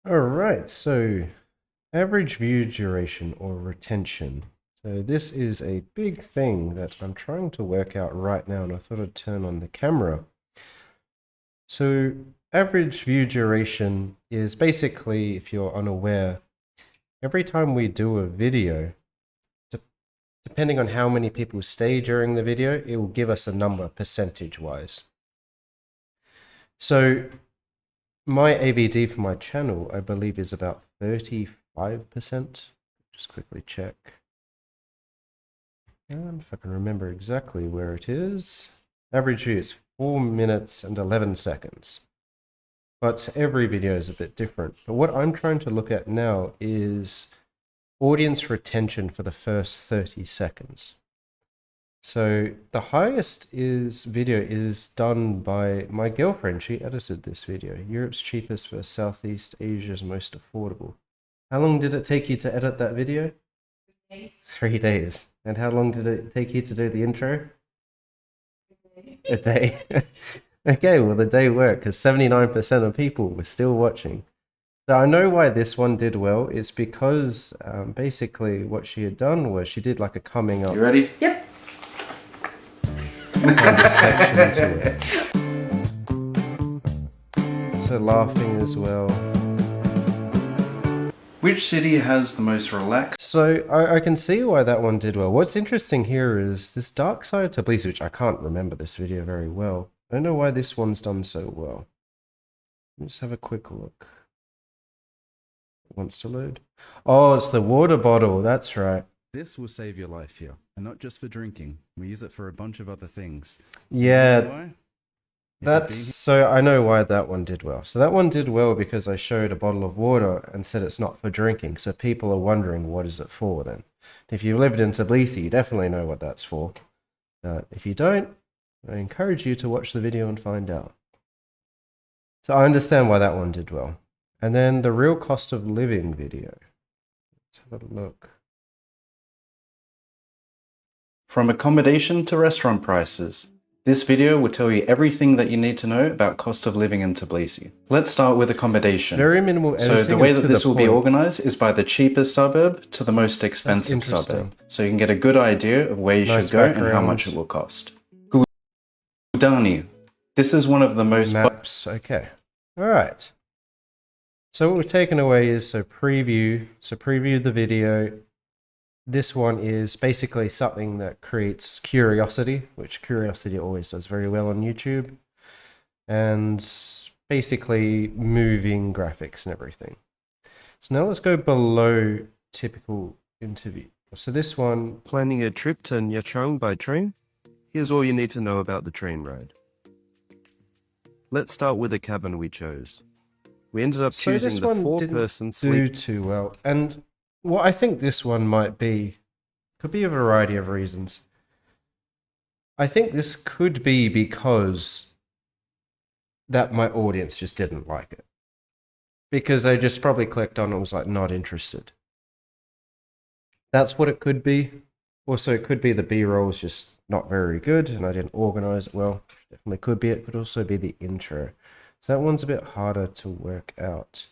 All right, so average view duration or retention. So this is a big thing that I'm trying to work out right now, and I thought I'd turn on the camera. So average view duration is basically, if you're unaware, every time we do a video, depending on how many people stay during the video, it will give us a number percentage-wise. So my AVD for my channel, I believe, is about 35%. Just quickly check. And if I can remember exactly where it is. Average view is 4 minutes and 11 seconds. But every video is a bit different. But what I'm trying to look at now is audience retention for the first 30 seconds. So the highest video is done by my girlfriend. She edited this video. Europe's cheapest for Southeast Asia's most affordable. How long did it take you to edit that video? 3 days. 3 days. And how long did it take you to do the intro? A day. Okay, well, the day worked because 79% of people were still watching. So I know why this one did well. It's because basically what she had done was she did like a coming up. You ready? Yep. Kind of section to it. So laughing as well. Which city has the most relaxed? So I can see why that one did well. What's interesting here is this Dark Side to Tbilisi, which I can't remember this video very well. I don't know why this one's done so well. Let's have a quick look. It wants to load. Oh, it's the water bottle. That's right. This will save your life here, and not just for drinking. We use it for a bunch of other things. Yeah, You know why? that's so I know why that one did well. So that one did well because I showed a bottle of water and said it's not for drinking. So people are wondering, what is it for then? If you've lived in Tbilisi, you definitely know what that's for. If you don't, I encourage you to watch the video and find out. So I understand why that one did well. And then the real cost of living video. Let's have a look. From accommodation to restaurant prices. This video will tell you everything that you need to know about cost of living in Tbilisi. Let's start with accommodation. Very minimal editing. So the way and that to this the will be point. organized is by the cheapest suburb to the most expensive interesting. suburb. So you can get a good idea of where you Nice should go and how background. much it will cost. Gudani. This is one of the most... Maps. Okay. All right. So what we've taken away is preview. So preview the video. This one is basically something that creates curiosity, which curiosity always does very well on YouTube. And basically moving graphics and everything. So now let's go below typical interview. So this one, Planning a trip to Nyachang by train? Here's all you need to know about the train ride. Let's start with the cabin we chose. We ended up so this choosing the one four-person didn't do sleep. too well. And what I think this one might be, could be a variety of reasons. I think this could be because that my audience just didn't like it. Because they just probably clicked on it and was like, not interested. That's what it could be. Also, it could be the B-roll is just not very good and I didn't organize it well. Definitely could be. It could also be the intro. So that one's a bit harder to work out.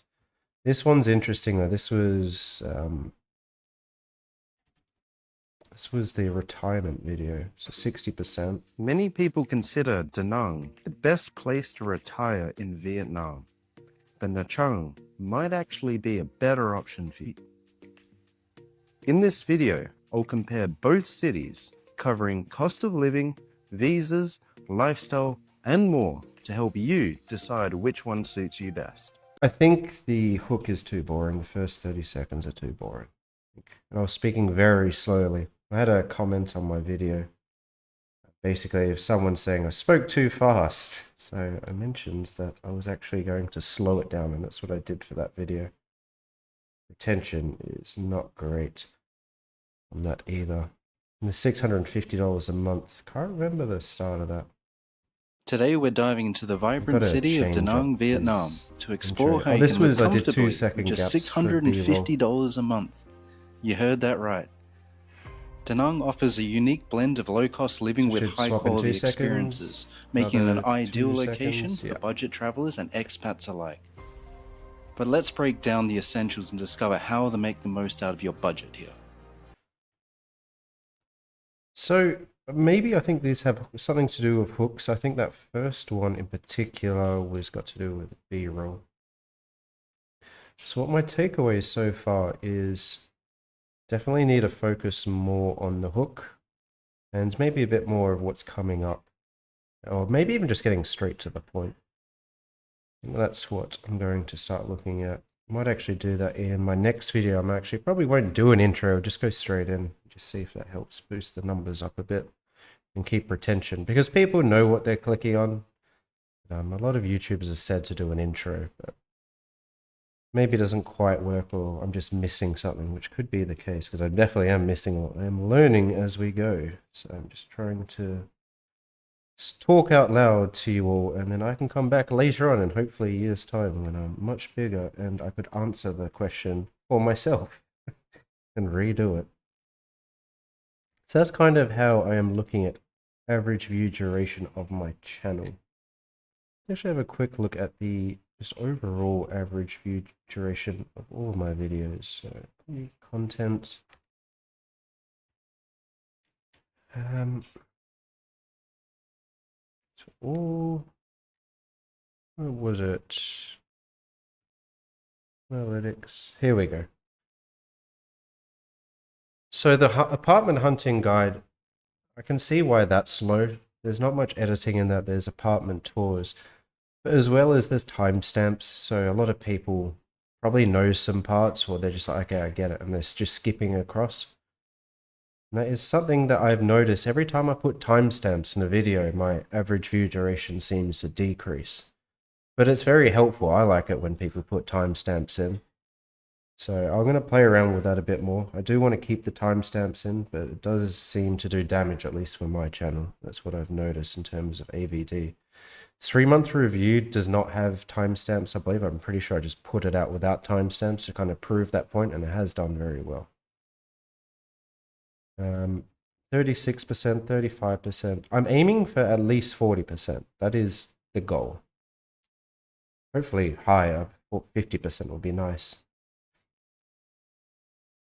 This one's interesting though. This was the retirement video. So 60%. Many people consider Da Nang the best place to retire in Vietnam, but Nha Trang might actually be a better option for you. In this video, I'll compare both cities, covering cost of living, visas, lifestyle, and more to help you decide which one suits you best. I think the hook is too boring. The first 30 seconds are too boring. And I was speaking very slowly. I had a comment on my video. Basically, if someone's saying I spoke too fast. So I mentioned that I was actually going to slow it down, and that's what I did for that video. Retention is not great on that either. And the $650 a month. Can't remember the start of that. Today we're diving into the vibrant gotta city of change Da Nang, up Vietnam this to explore intro. how Oh, you this can live was- I did 2 comfortably second with just gaps for B-roll. $650 a month. You heard that right. Da Nang offers a unique blend of low-cost living So with should swap in high-quality 2 seconds, experiences, making it an another ideal 2 location seconds, for yeah. budget travelers and expats alike. But let's break down the essentials and discover how to make the most out of your budget here. So maybe I think these have something to do with hooks. I think that first one in particular was got to do with B-roll. So what my takeaway so far is definitely need to focus more on the hook and maybe a bit more of what's coming up, or maybe even just getting straight to the point. I think that's what I'm going to start looking at. Might actually do that in my next video. I'm actually probably won't do an intro, just go straight in, just see if that helps boost the numbers up a bit and keep retention, because people know what they're clicking on. A lot of YouTubers are said to do an intro, but maybe it doesn't quite work, or I'm just missing something, which could be the case, because I definitely am missing a lot. I'm learning as we go, so I'm just trying to talk out loud to you all, and then I can come back later on in hopefully a year's time when I'm much bigger and I could answer the question for myself and redo it. So that's kind of how I am looking at average view duration of my channel. Let's have a quick look at the just overall average view duration of all of my videos. So content. So all, where was it? Analytics. Here we go. So the apartment hunting guide, I can see why that's slow. There's not much editing in that. There's apartment tours, but as well as there's timestamps. So a lot of people probably know some parts, or they're just like, okay, I get it, and they're just skipping across. And that is something that I've noticed. Every time I put timestamps in a video, my average view duration seems to decrease. But it's very helpful. I like it when people put timestamps in. So I'm going to play around with that a bit more. I do want to keep the timestamps in, but it does seem to do damage, at least for my channel. That's what I've noticed in terms of AVD. 3-month review does not have timestamps, I believe. I'm pretty sure I just put it out without timestamps to kind of prove that point, and it has done very well. 36%, 35%. I'm aiming for at least 40%. That is the goal. Hopefully higher, 50% would be nice.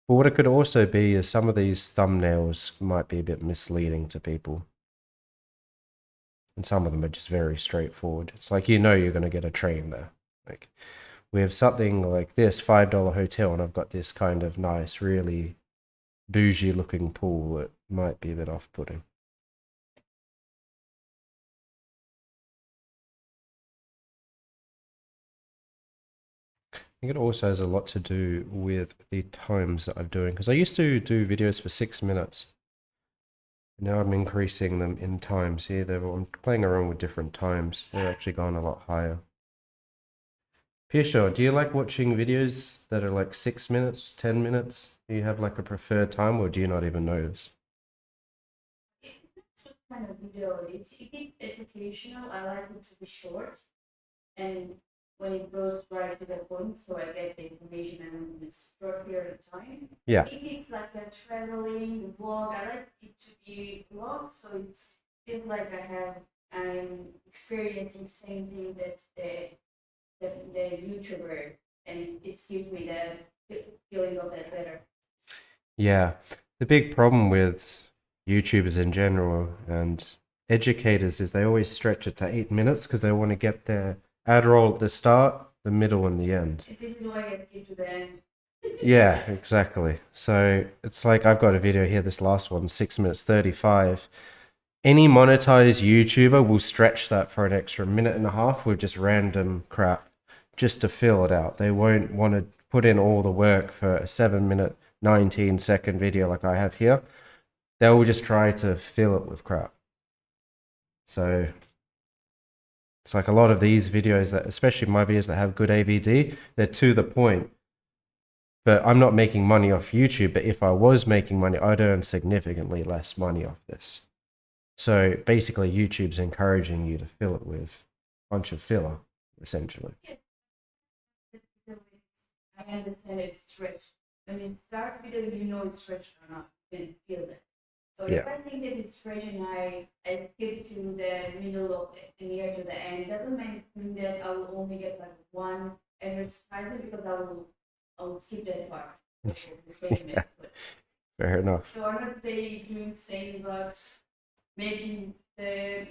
But what it could also be is some of these thumbnails might be a bit misleading to people. And some of them are just very straightforward. It's like, you know, you're going to get a train there. Like, we have something like this $5 hotel, and I've got this kind of nice, really bougie looking pool that might be a bit off-putting. I think it also has a lot to do with the times that I'm doing, because I used to do videos for 6 minutes. Now I'm increasing them in times here. I'm playing around with different times. They're actually gone a lot higher. Pirsho, do you like watching videos that are like 6 minutes, 10 minutes? Do you have like a preferred time, or do you not even notice? It depends what kind of video it is. If it's educational, I like it to be short, and when it goes right to the point, so I get the information in this short period of time. Yeah. If it's like a traveling vlog, I like it to be vlog, so it feels like I'm experiencing the same thing that the YouTuber, and it gives me the feeling of that better. Yeah. The big problem with YouTubers in general and educators is they always stretch it to 8 minutes because they want to get their ad roll at the start, the middle, and the end. This is why I skip to the end. Yeah, exactly. So it's like I've got a video here, this last one, 6 minutes 35. Any monetized YouTuber will stretch that for an extra minute and a half with just random crap just to fill it out. They won't want to put in all the work for a 7-minute, 19-second video like I have here. They'll just try to fill it with crap. So it's like a lot of these videos that, especially my videos that have good AVD, they're to the point. But I'm not making money off YouTube, but if I was making money, I'd earn significantly less money off this. So basically YouTube's encouraging you to fill it with a bunch of filler, essentially. Yes. I understand it's stretched. When you start video, you know it's stretched or not. You can feel it. So Yeah. if I think that it's stretched and I skip to the middle of the near to the end, doesn't mean that I will only get like one advertisement because I'll skip that part. Okay, but Fair enough. so are not they doing the same about making the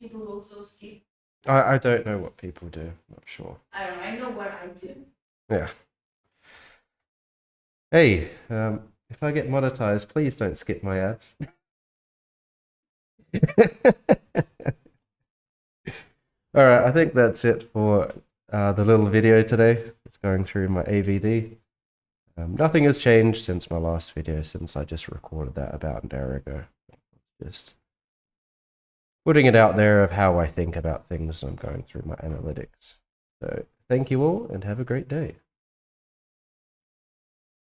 people also skip? I don't know what people do. Not sure. I don't know. I know what I do. Yeah. Hey, if I get monetized, please don't skip my ads. All right, I think that's it for the little video today. It's going through my AVD. Nothing has changed since my last video, since I just recorded that about an hour ago. Just putting it out there of how I think about things, and I'm going through my analytics. So thank you all and have a great day.